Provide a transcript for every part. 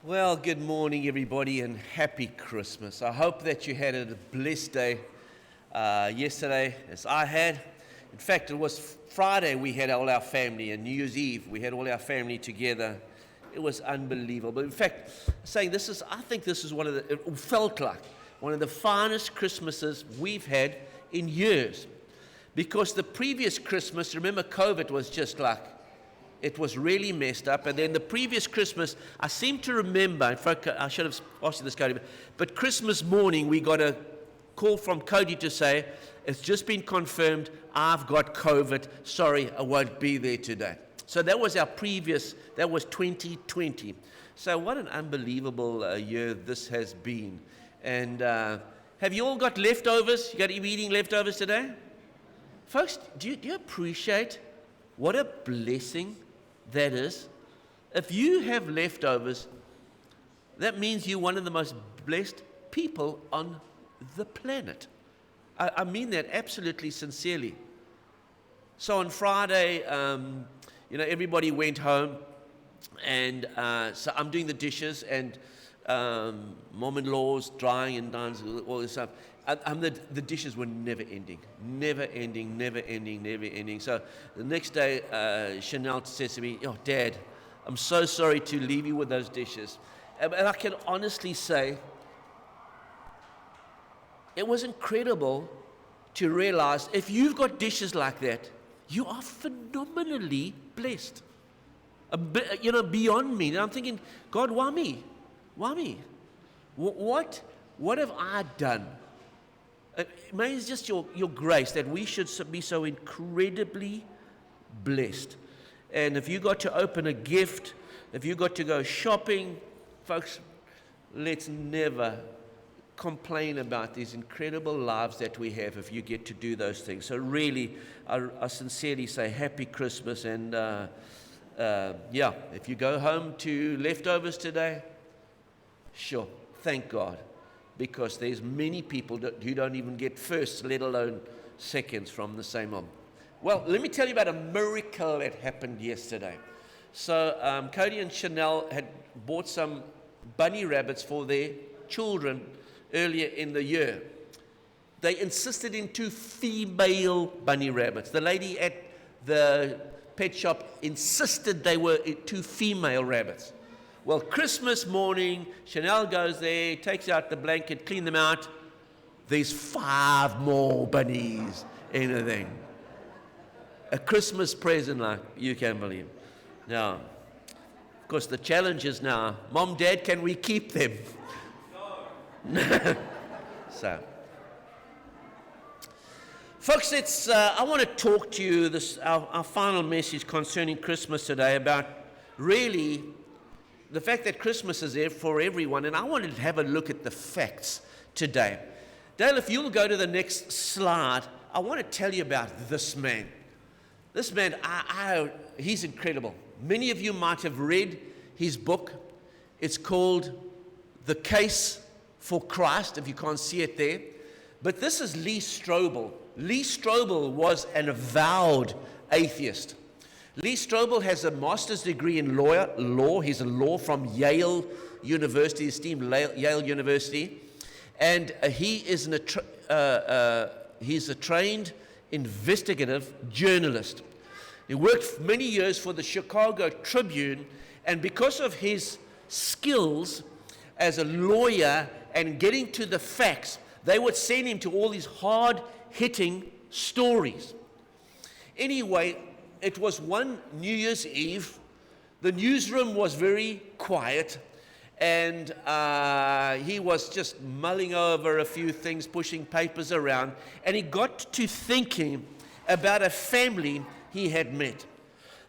Well, good morning, everybody, and happy Christmas. I hope that you had a blessed day yesterday, as I had. In fact, it was Friday we had all our family, and New Year's Eve we had all our family together. It was unbelievable. In fact, I think this is it felt like one of the finest Christmases we've had in years. Because the previous Christmas, remember, COVID was just like, it was really messed up. And then the previous Christmas, I seem to remember, in fact, I should have asked you this, Cody, but Christmas morning we got a call from Cody to say, it's just been confirmed, I've got COVID, sorry, I won't be there today. So that was that was 2020. So what an unbelievable year this has been. And have you all got leftovers? You eating leftovers today? Folks, do you appreciate what a blessing that is? If you have leftovers, that means you're one of the most blessed people on the planet. I mean that absolutely sincerely. So on Friday, everybody went home, and so I'm doing the dishes, and mom-in-law's drying and dancing, all this stuff. The dishes were never ending. So the next day, Chanel says to me, "Oh, Dad, I'm so sorry to leave you with those dishes." And I can honestly say, it was incredible to realize if you've got dishes like that, you are phenomenally blessed. Beyond me. And I'm thinking, God, why me? Why me? What have I done? Maybe it's just your grace that we should be so incredibly blessed. And if you got to open a gift, if you got to go shopping, folks, let's never complain about these incredible lives that we have if you get to do those things. So really, I sincerely say happy Christmas. And if you go home to leftovers today, sure, thank God. Because there's many people who don't even get firsts, let alone seconds from the same mom. Well, let me tell you about a miracle that happened yesterday. So Cody and Chanel had bought some bunny rabbits for their children earlier in the year. They insisted in 2 female bunny rabbits. The lady at the pet shop insisted they were 2 female rabbits. Well, Christmas morning, Chanel goes there, takes out the blanket, clean them out. There's 5 more bunnies in the thing. A Christmas present like you can believe. Now, of course, the challenge is now, Mom, Dad, can we keep them? So, folks, I want to talk to you, our final message concerning Christmas today, about really the fact that Christmas is there for everyone, and I wanted to have a look at the facts today. Dale, if you'll go to the next slide, I want to tell you about this man. This man, he's incredible. Many of you might have read his book. It's called The Case for Christ, if you can't see it there. But this is Lee Strobel. Lee Strobel was an avowed atheist. Lee Strobel has a master's degree in law. He's a law from Yale University, esteemed Yale University. And he's a trained investigative journalist. He worked many years for the Chicago Tribune, and because of his skills as a lawyer and getting to the facts, they would send him to all these hard-hitting stories. Anyway, it was one New Year's Eve. The newsroom was very quiet, and he was just mulling over a few things, pushing papers around, and he got to thinking about a family he had met.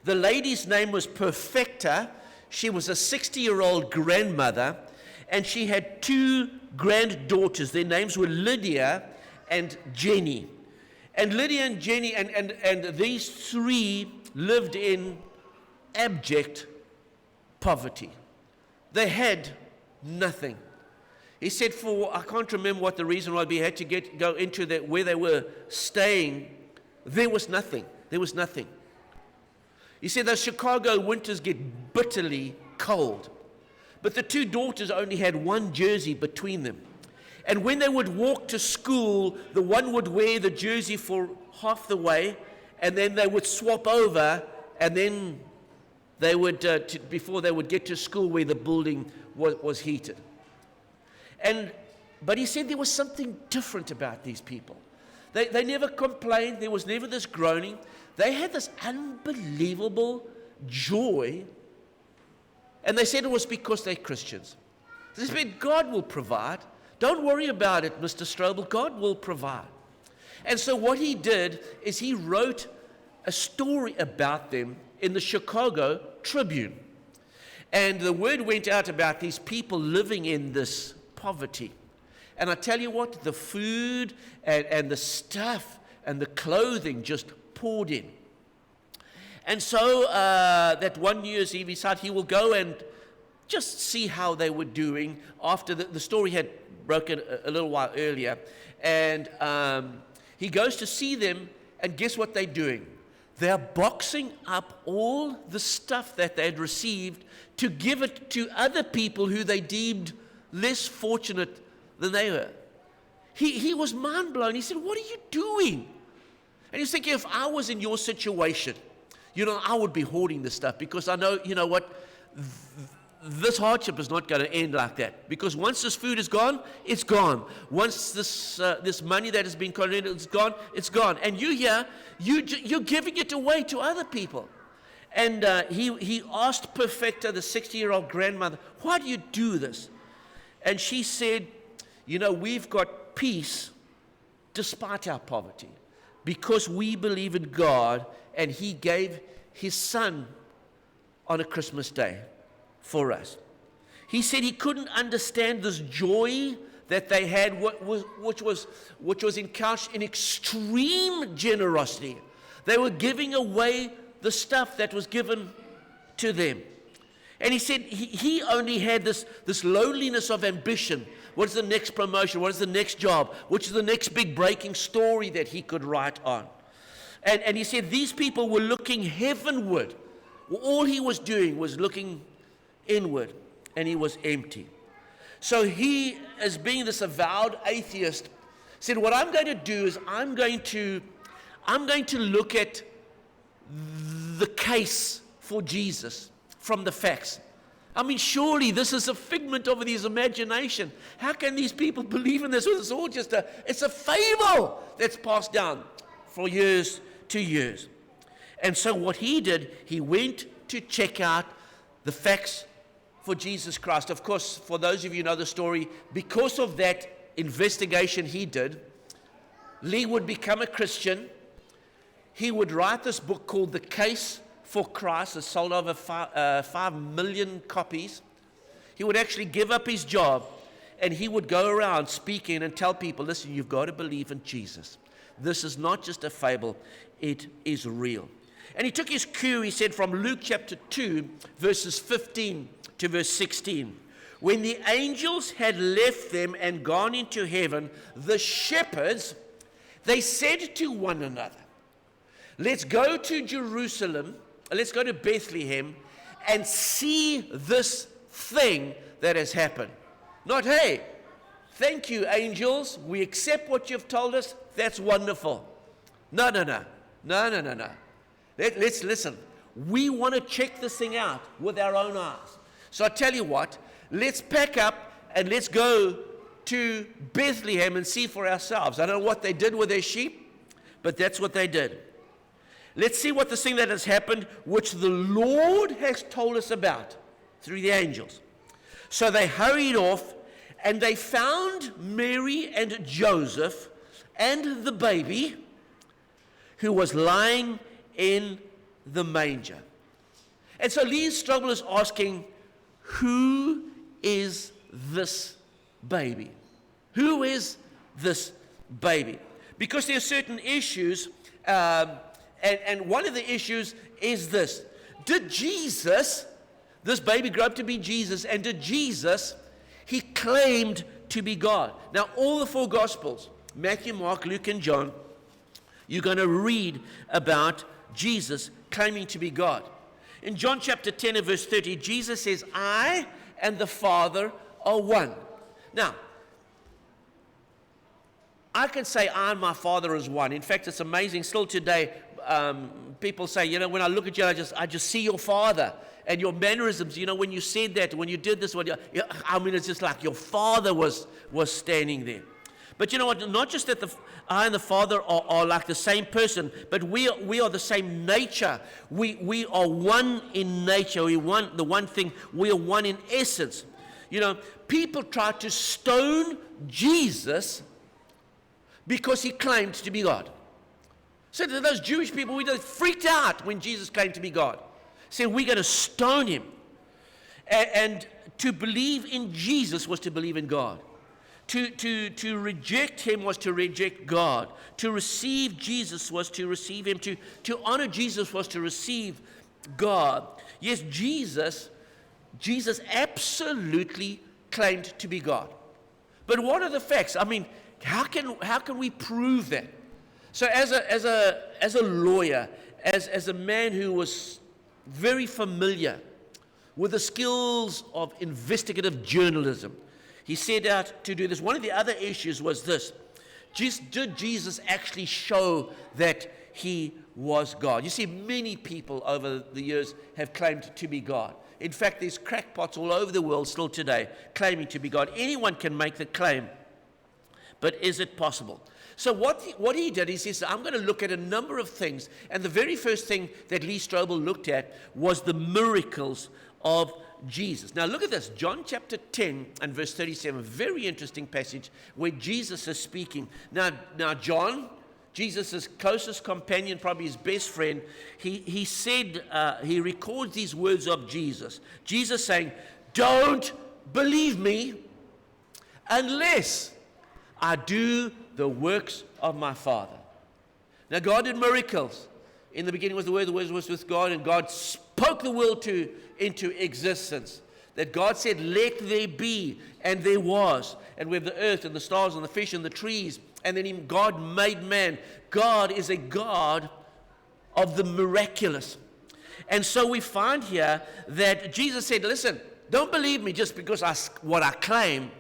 The lady's name was Perfecta. She was a 60-year-old grandmother, and she had 2 granddaughters. Their names were Lydia and Jenny. And Lydia and Jenny and these 3 lived in abject poverty. They had nothing. He said I can't remember what the reason was, but he had to go into where they were staying. There was nothing. He said those Chicago winters get bitterly cold. but the two daughters only had one jersey between them. And when they would walk to school, the one would wear the jersey for half the way, and then they would swap over, and then they would, before they would get to school where the building was heated. But he said there was something different about these people. They never complained. There was never this groaning. They had this unbelievable joy. And they said it was because they're Christians. They said, God will provide. Don't worry about it, Mr. Strobel. God will provide. And so what he did is he wrote a story about them in the Chicago Tribune. And the word went out about these people living in this poverty. And I tell you what, the food and the stuff and the clothing just poured in. And so that one New Year's Eve, he decided he will go and just see how they were doing after the story had broken a little while earlier. And he goes to see them, and guess what they're doing? They're boxing up all the stuff that they had received to give it to other people who they deemed less fortunate than they were. He was mind blown. He said, what are you doing? And he's thinking, if I was in your situation, I would be hoarding this stuff, because I know, you know what, this hardship is not going to end like that. Because once this food is gone, it's gone. Once this money that has been collected is gone, it's gone. And you're giving it away to other people. And he asked Perfecta, the 60-year-old grandmother, why do you do this? And she said, we've got peace despite our poverty, because we believe in God, and he gave his son on a Christmas day for us. He said he couldn't understand this joy that they had, which was encouched in extreme generosity. They were giving away the stuff that was given to them. And he said he only had this loneliness of ambition. What is the next promotion? What is the next job? Which is the next big breaking story that he could write on? And he said these people were looking heavenward. All he was doing was looking inward, and he was empty. So he, as being this avowed atheist, said, what I'm going to do is I'm going to look at the case for Jesus from the facts. I mean, surely this is a figment of his imagination. How can these people believe in this? It's all it's a fable that's passed down for years to years. And so what he did, he went to check out the facts for Jesus Christ. Of course, for those of you who know the story, because of that investigation he did, Lee would become a Christian. He would write this book called The Case for Christ. It sold over 5 million copies. He would actually give up his job, and he would go around speaking and tell people, listen, you've got to believe in Jesus. This is not just a fable, it is real. And he took his cue, he said, from Luke chapter 2, verses 15 to verse 16. When the angels had left them and gone into heaven, the shepherds, they said to one another, let's go to Jerusalem, let's go to Bethlehem and see this thing that has happened. Not, hey, thank you, angels, we accept what you've told us, that's wonderful. No. Let's listen. We want to check this thing out with our own eyes. So I tell you what, let's pack up and let's go to Bethlehem and see for ourselves. I don't know what they did with their sheep, but that's what they did. Let's see what this thing that has happened, which the Lord has told us about through the angels. So they hurried off, and they found Mary and Joseph and the baby, who was lying in the manger. And so Lee Strobel is asking, who is this baby? Who is this baby? Because there are certain issues, and one of the issues is this. Did Jesus, this baby grow up to be Jesus, and did Jesus, he claimed to be God? Now, all the four Gospels, Matthew, Mark, Luke, and John, you're going to read about Jesus claiming to be God. In John chapter 10 and verse 30, Jesus says, I and the Father are one. Now, I can say I and my Father is one. In fact, it's amazing. Still today, people say, you know, when I look at you, I just see your Father. And your mannerisms, you know, when you said that, when you did this, I mean, it's just like your Father was standing there. But you know what? Not just that I and the Father are like the same person, but we are the same nature. We are one in nature. The one thing. We are one in essence. You know, people tried to stone Jesus because he claimed to be God. So those Jewish people, we freaked out when Jesus claimed to be God. Said, we're going to stone him. And to believe in Jesus was to believe in God. To reject him was to reject God. To receive Jesus was to receive him. To honor Jesus was to receive God. Yes, Jesus absolutely claimed to be God. But what are the facts? I mean, how can we prove that? So as a lawyer, as a man who was very familiar with the skills of investigative journalism, he set out to do this. One of the other issues was this: did Jesus actually show that he was God? You see, many people over the years have claimed to be God. In fact, there's crackpots all over the world still today claiming to be God. Anyone can make the claim, but is it possible? So what he did is he said, I'm going to look at a number of things. And the very first thing that Lee Strobel looked at was the miracles of Jesus. Now look at this, John chapter 10 and verse 37, a very interesting passage where Jesus is speaking. Now John, Jesus' closest companion, probably his best friend, he said, he records these words of Jesus. Jesus saying, don't believe me unless I do the works of my Father. Now God did miracles. In the beginning was the Word was with God, and God spoke the world into existence. That God said, let there be, and there was. And we have the earth and the stars and the fish and the trees. And then God made man. God is a God of the miraculous. And so we find here that Jesus said, listen, don't believe me just because what I claim.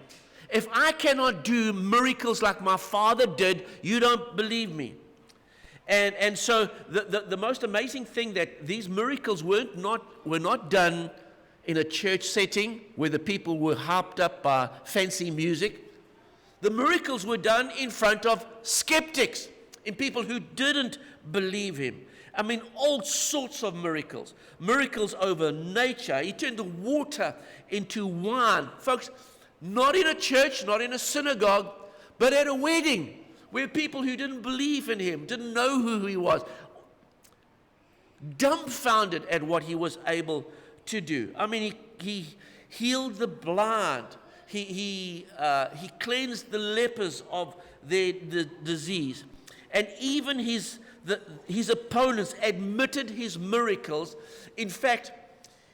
If I cannot do miracles like my Father did, you don't believe me. And so the most amazing thing that these miracles were not done in a church setting where the people were harped up by fancy music. The miracles were done in front of skeptics, in people who didn't believe him. I mean, all sorts of miracles. Miracles over nature. He turned the water into wine. Folks, not in a church, not in a synagogue, but at a wedding where people who didn't believe in him, didn't know who he was, dumbfounded at what he was able to do. I mean, he healed the blind. He cleansed the lepers of the disease. And even his opponents admitted his miracles. In fact,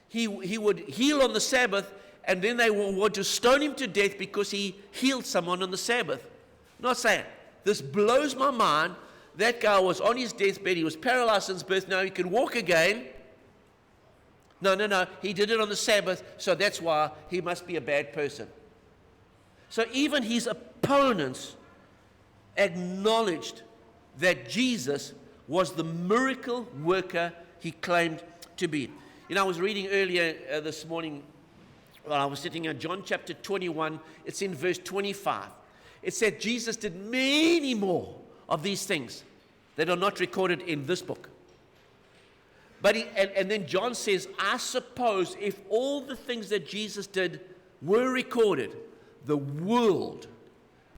he would heal on the Sabbath, and then they would want to stone him to death because he healed someone on the Sabbath. Not saying, this blows my mind. That guy was on his deathbed. He was paralyzed since birth. Now he can walk again. No. He did it on the Sabbath, so that's why he must be a bad person. So even his opponents acknowledged that Jesus was the miracle worker he claimed to be. You know, I was reading earlier this morning while I was sitting in John chapter 21. It's in verse 25. It said Jesus did many more of these things that are not recorded in this book. But and then John says, I suppose if all the things that Jesus did were recorded, the world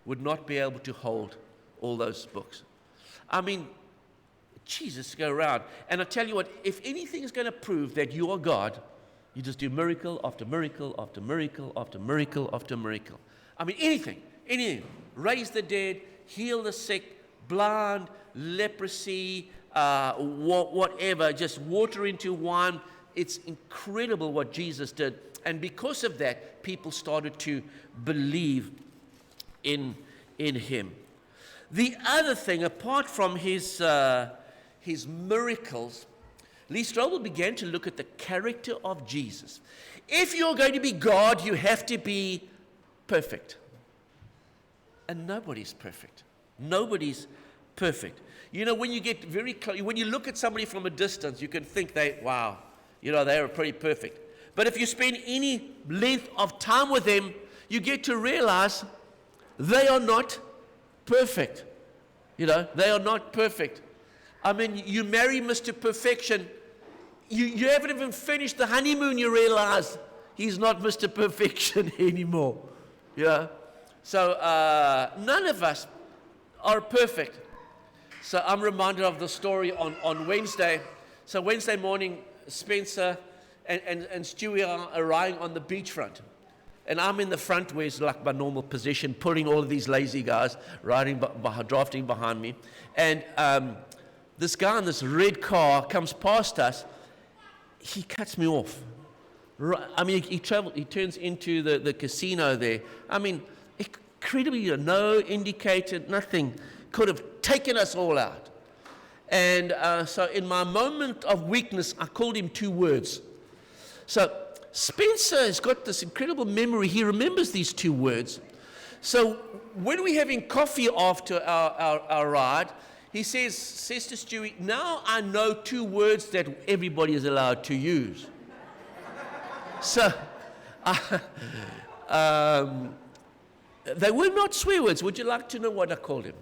would not be able to hold all those books. I mean, Jesus, go around. And I tell you what, if anything is going to prove that you are God, you just do miracle after miracle after miracle after miracle after miracle. I mean, anything. Raise the dead, heal the sick, blind, leprosy, whatever, just water into wine. It's incredible what Jesus did. And because of that, people started to believe in him. The other thing, apart from his miracles, Lee Strobel began to look at the character of Jesus. If you're going to be God, you have to be perfect. And nobody's perfect. Nobody's perfect. You know, when you get very close, when you look at somebody from a distance, you can think they are pretty perfect. But if you spend any length of time with them, you get to realize they are not perfect. They are not perfect. I mean, you marry Mr. Perfection, you haven't even finished the honeymoon, you realize he's not Mr. Perfection anymore. So none of us are perfect. So I'm reminded of the story on Wednesday. So Wednesday morning, Spencer and Stewie are arriving on the beachfront. And I'm in the front, where it's like my normal position, pulling all of these lazy guys, drafting behind me. And this guy in this red car comes past us. He cuts me off. I mean, he turns into the casino there. I mean, incredibly, no indicator, nothing. Could have taken us all out. And so in my moment of weakness, I called him 2 words. So Spencer has got this incredible memory. He remembers these 2 words. So when we're having coffee after our ride, he says to Stewie, now I know 2 words that everybody is allowed to use. So they were not swear words. Would you like to know what I called him?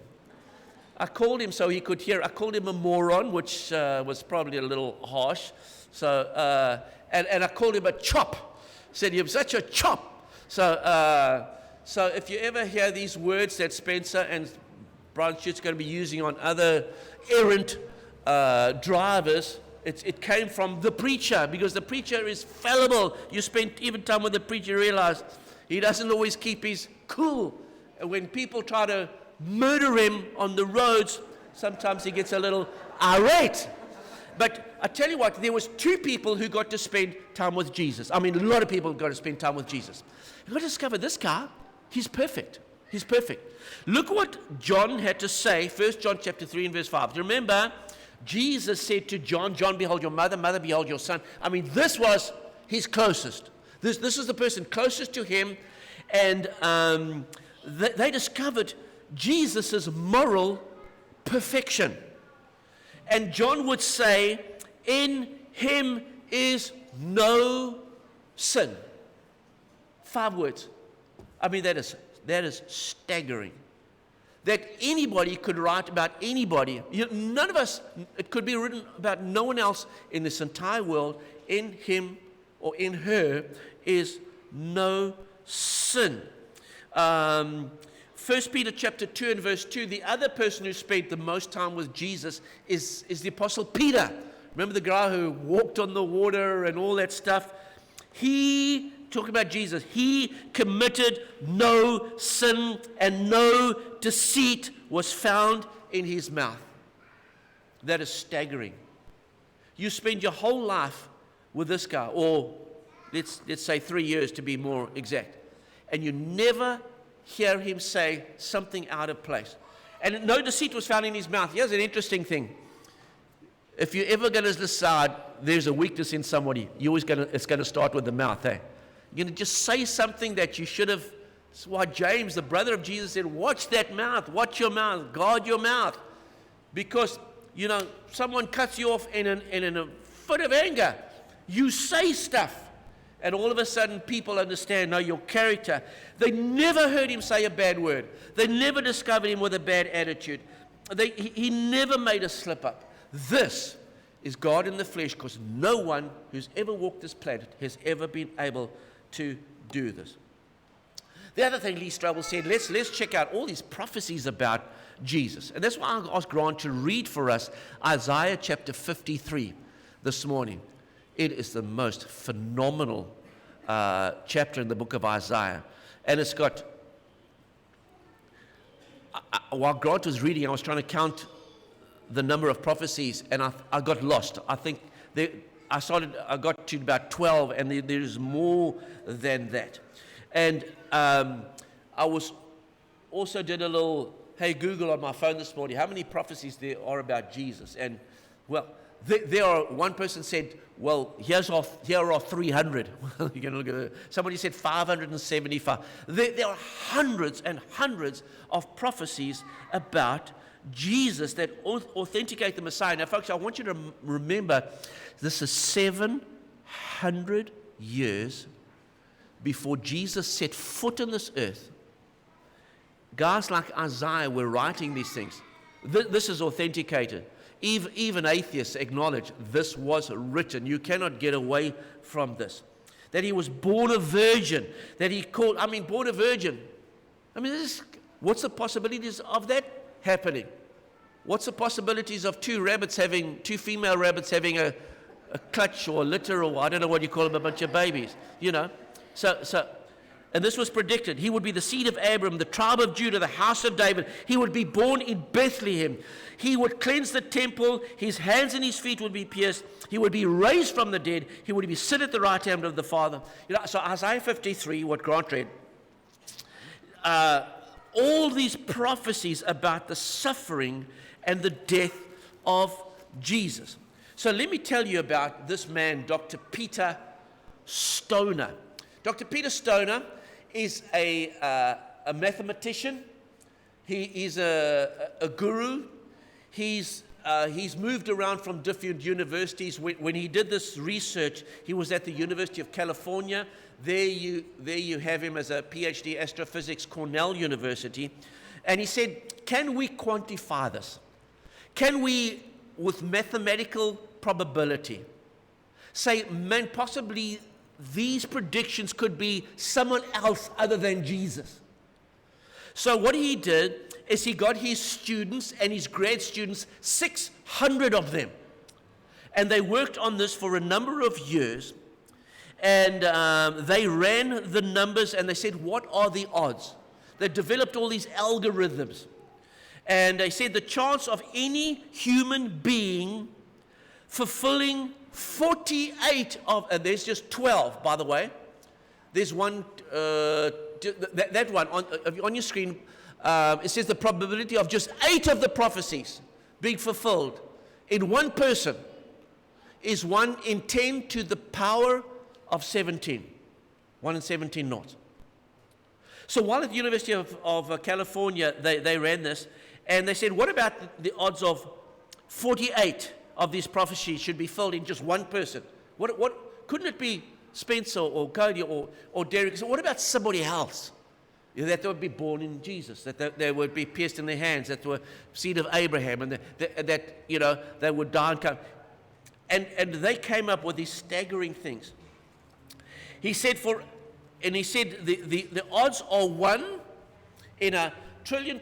I called him so he could hear. I called him a moron, which was probably a little harsh. So and I called him a chop. Said, you're such a chop. So if you ever hear these words that Spencer and Brian Schutt's going to be using on other errant drivers, it came from the preacher, because the preacher is fallible. You spend even time with the preacher, you realize he doesn't always keep his cool. And when people try to murder him on the roads, sometimes he gets a little irate. But I tell you what, there was 2 people who got to spend time with Jesus. I mean, a lot of people got to spend time with Jesus. And I discovered this guy, he's perfect. He's perfect. Look what John had to say, 1 John chapter 3 and verse 5. Remember, Jesus said to John, John, behold your mother, mother, behold your son. I mean, this was his closest. This is the person closest to him. And they discovered Jesus' moral perfection. And John would say, in him is no sin. 5 words. I mean, that is staggering. That anybody could write about anybody. None of us, it could be written about no one else in this entire world. In him or in her is no sin. 1 Peter chapter 2 and verse 2, the other person who spent the most time with Jesus is the Apostle Peter. Remember the guy who walked on the water and all that stuff? He, talking about Jesus, he committed no sin, and no deceit was found in his mouth. That is staggering. You spend your whole life with this guy, or let's say 3 years to be more exact, and you never hear him say something out of place. And no deceit was found in his mouth. Here's an interesting thing. If you're ever going to decide there's a weakness in somebody, it's going to start with the mouth, eh? You're going to just say something that you should have. That's why James, the brother of Jesus, said, watch that mouth, watch your mouth, guard your mouth. Because, someone cuts you off in a fit of anger. You say stuff. And all of a sudden, people understand, your character. They never heard him say a bad word. They never discovered him with a bad attitude. He never made a slip up. This is God in the flesh, because no one who's ever walked this planet has ever been able to do this. The other thing Lee Strobel said, let's check out all these prophecies about Jesus. And that's why I asked Grant to read for us Isaiah chapter 53 this morning. It is the most phenomenal chapter in the book of Isaiah. And it's got, while Grant was reading, I was trying to count the number of prophecies, and I got lost. I think I got to about 12, and there is more than that. And I was also did a little, hey Google on my phone this morning, how many prophecies there are about Jesus? And well, One person said, well, here are 300. You're going to look at it. Somebody said 575. There are hundreds and hundreds of prophecies about Jesus that authenticate the Messiah. Now, folks, I want you to remember this is 700 years before Jesus set foot on this earth. Guys like Isaiah were writing these things. This is authenticated. Even atheists acknowledge this was written. You cannot get away from this. That he was born a virgin. That he called, born a virgin. What's the possibilities of that happening? What's the possibilities of two female rabbits having a clutch or a litter, or I don't know what you call them, a bunch of babies, And this was predicted. He would be the seed of Abraham, the tribe of Judah, the house of David. He would be born in Bethlehem. He would cleanse the temple. His hands and his feet would be pierced. He would be raised from the dead. He would be sit at the right hand of the Father. So Isaiah 53, what Grant read, all these prophecies about the suffering and the death of Jesus. So let me tell you about this man, Dr. Peter Stoner. Dr. Peter Stoner is a mathematician. He is a guru. He's moved around from different universities. When he did this research, he was at the University of California. There you have him as a PhD astrophysics, Cornell University. And he said, can we quantify this? Can we, with mathematical probability, say, man, possibly these predictions could be someone else other than Jesus? So what he did is he got his students and his grad students, 600 of them, and they worked on this for a number of years, and they ran the numbers and they said, what are the odds? They developed all these algorithms, and they said the chance of any human being fulfilling 48 of, and there's just 12, by the way. There's one, that one on your screen, it says the probability of just 8 of the prophecies being fulfilled in one person is 1 in 10 to the power of 17. 1 in 17 not. So while at the University of California, they ran this, and they said, what about the odds of 48 of these prophecies should be filled in just one person? What couldn't it be Spencer or Cody or Derek? So what about somebody else? That they would be born in Jesus, that they would be pierced in their hands, that they were seed of Abraham, and that they would die and come. And they came up with these staggering things. He said the odds are 1 in a trillion.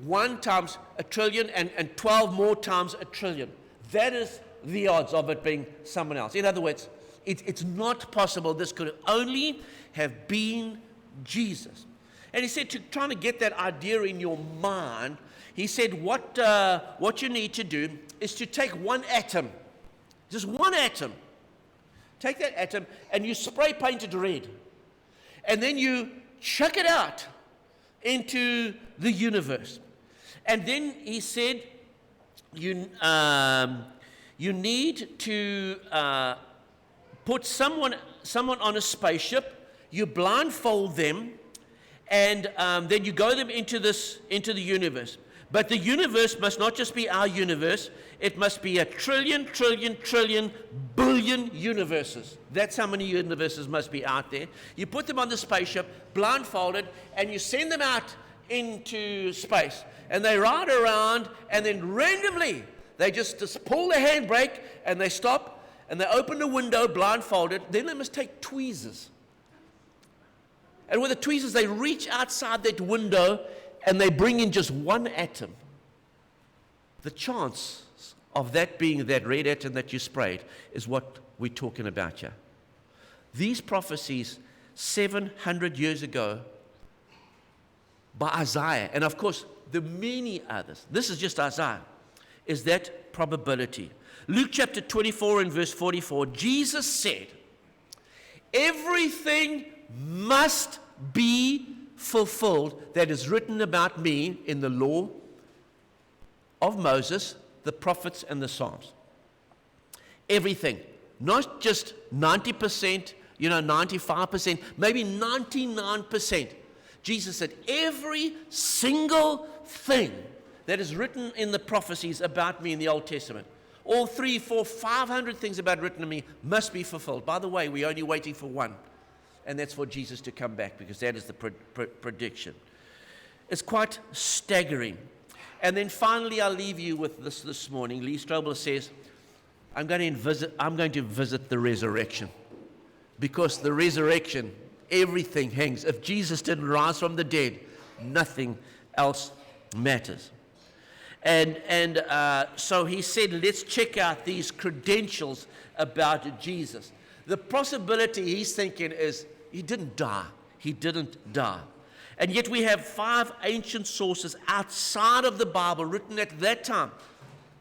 1 times a trillion and 12 more times a trillion. That is the odds of it being someone else. In other words, it's not possible. This could only have been Jesus. And he said, trying to get that idea in your mind, he said, what you need to do is to take one atom, just one atom. Take that atom and you spray paint it red. And then you chuck it out into the universe. And then he said, you need to put someone on a spaceship, you blindfold them, and then you go them into the universe. But the universe must not just be our universe, it must be a trillion billion universes. That's how many universes must be out there. You put them on the spaceship, blindfolded, and you send them out into space. And they ride around, and then randomly, they just pull the handbrake, and they stop, and they open the window blindfolded. Then they must take tweezers. And with the tweezers, they reach outside that window, and they bring in just one atom. The chance of that being that red atom that you sprayed is what we're talking about here. These prophecies 700 years ago by Isaiah, and of course the many others, this is just Isaiah, is that probability. Luke chapter 24 and verse 44, Jesus said, everything must be fulfilled that is written about me in the law of Moses, the prophets, and the Psalms. Everything. Not just 90%, 95%, maybe 99%. Jesus said, every single thing that is written in the prophecies about me in the Old Testament, all 300, 400, 500 things about written of me must be fulfilled. By the way, we're only waiting for one, and that's for Jesus to come back, because that is the prediction. It's quite staggering. And then finally, I'll leave you with this morning. Lee Strobel says, I'm going to visit the resurrection, because the resurrection, everything hangs. If Jesus didn't rise from the dead, nothing else matters. And so he said, let's check out these credentials about Jesus. The possibility he's thinking is, he didn't die. He didn't die. And yet we have 5 ancient sources outside of the Bible written at that time.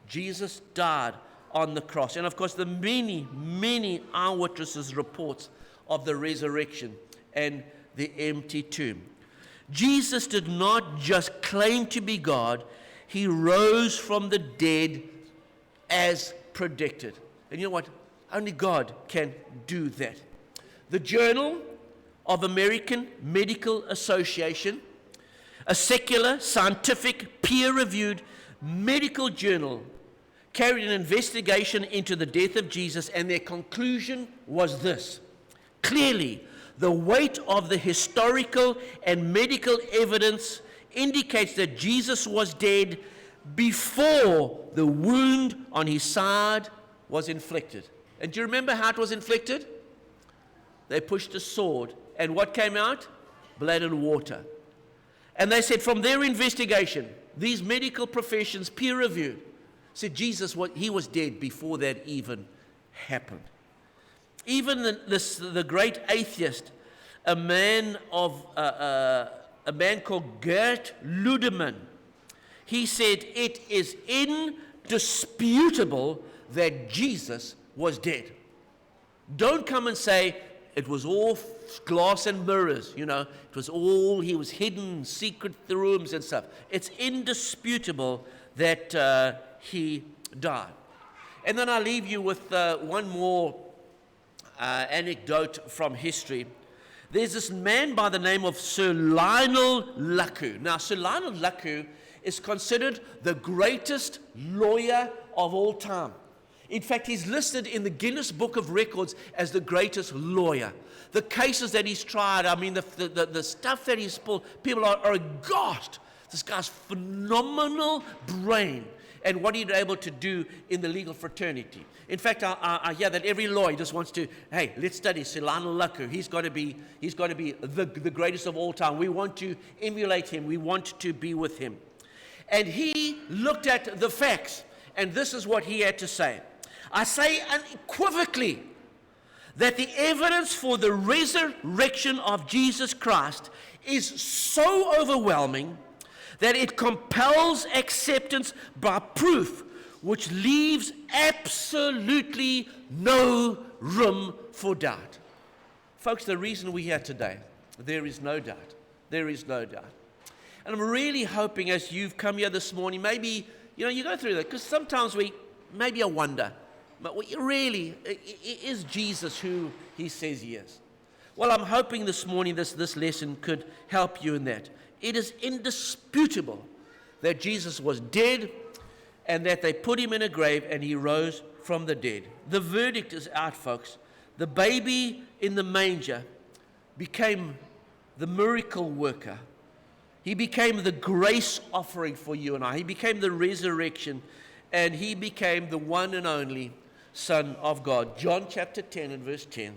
Jesus died on the cross. And of course, the many, many eyewitnesses' reports of the resurrection and the empty tomb. Jesus did not just claim to be God, he rose from the dead as predicted. And you know what? Only God can do that. The Journal of American Medical Association, a secular, scientific, peer-reviewed medical journal, carried an investigation into the death of Jesus, and their conclusion was this. Clearly, the weight of the historical and medical evidence indicates that Jesus was dead before the wound on his side was inflicted. And do you remember how it was inflicted? They pushed a sword, and what came out? Blood and water. And they said from their investigation, these medical professions, peer-reviewed, said Jesus, he was dead before that even happened. Even the great atheist, a man called Gert Ludemann, he said it is indisputable that Jesus was dead. Don't come and say it was all glass and mirrors, it was all, he was hidden in secret rooms and stuff. It's indisputable that he died. And then I'll leave you with one more anecdote from history. There's this man by the name of Sir Lionel Luckhoo. Now, Sir Lionel Luckhoo is considered the greatest lawyer of all time. In fact, he's listed in the Guinness Book of Records as the greatest lawyer. The cases that he's tried, the stuff that he's pulled, people are aghast. This guy's phenomenal brain and what he's able to do in the legal fraternity. In fact, I hear that every lawyer just wants to, hey, let's study Sir Lionel Luckhoo. He's got to be the greatest of all time. We want to emulate him. We want to be with him. And he looked at the facts, and this is what he had to say. I say unequivocally that the evidence for the resurrection of Jesus Christ is so overwhelming that it compels acceptance by proof, which leaves absolutely no room for doubt. Folks, the reason we're here today, there is no doubt. There is no doubt. And I'm really hoping as you've come here this morning, maybe, you go through that, because sometimes maybe I wonder, but really, is Jesus who he says he is? Well, I'm hoping this morning this lesson could help you in that. It is indisputable that Jesus was dead and that they put him in a grave and he rose from the dead. The verdict is out, folks. The baby in the manger became the miracle worker. He became the grace offering for you and I. He became the resurrection, and he became the one and only Son of God. John chapter 10 and verse 10.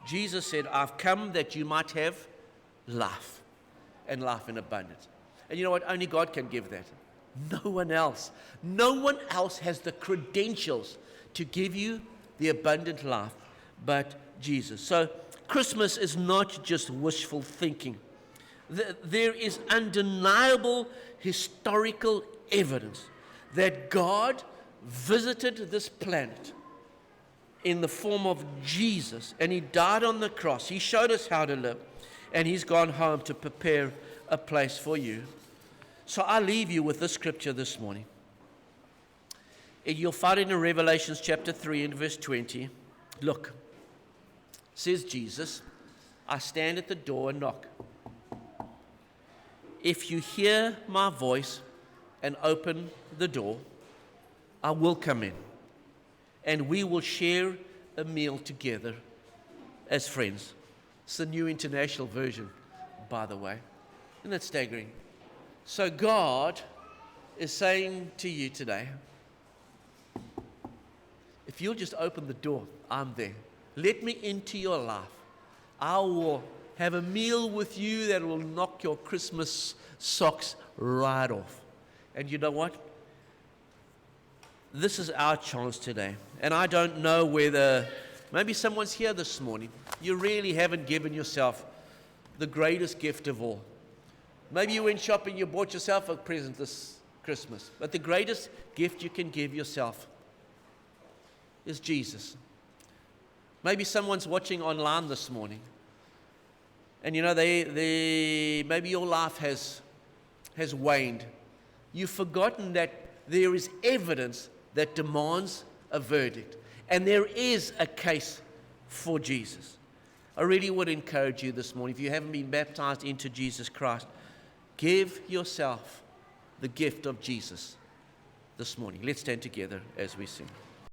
Jesus said, I've come that you might have life, and life in abundance. And you know what? Only God can give that. No one else. No one else has the credentials to give you the abundant life but Jesus. So Christmas is not just wishful thinking. There is undeniable historical evidence that God visited this planet in the form of Jesus, and he died on the cross. He showed us how to live, and he's gone home to prepare a place for you. So I leave you with this scripture this morning. You'll find it in Revelation chapter 3 and verse 20. Look, says Jesus, I stand at the door and knock. If you hear my voice and open the door, I will come in, and we will share a meal together as friends. It's the New International Version, by the way. Isn't that staggering? So God is saying to you today, if you'll just open the door, I'm there. Let me into your life. I will have a meal with you that will knock your Christmas socks right off. And you know what? This is our chance today. And I don't know whether, maybe someone's here this morning. You really haven't given yourself the greatest gift of all. Maybe you went shopping, you bought yourself a present this Christmas. But the greatest gift you can give yourself is Jesus. Maybe someone's watching online this morning. And you know, maybe your life has waned. You've forgotten that there is evidence that demands a verdict. And there is a case for Jesus. I really would encourage you this morning, if you haven't been baptized into Jesus Christ, give yourself the gift of Jesus this morning. Let's stand together as we sing.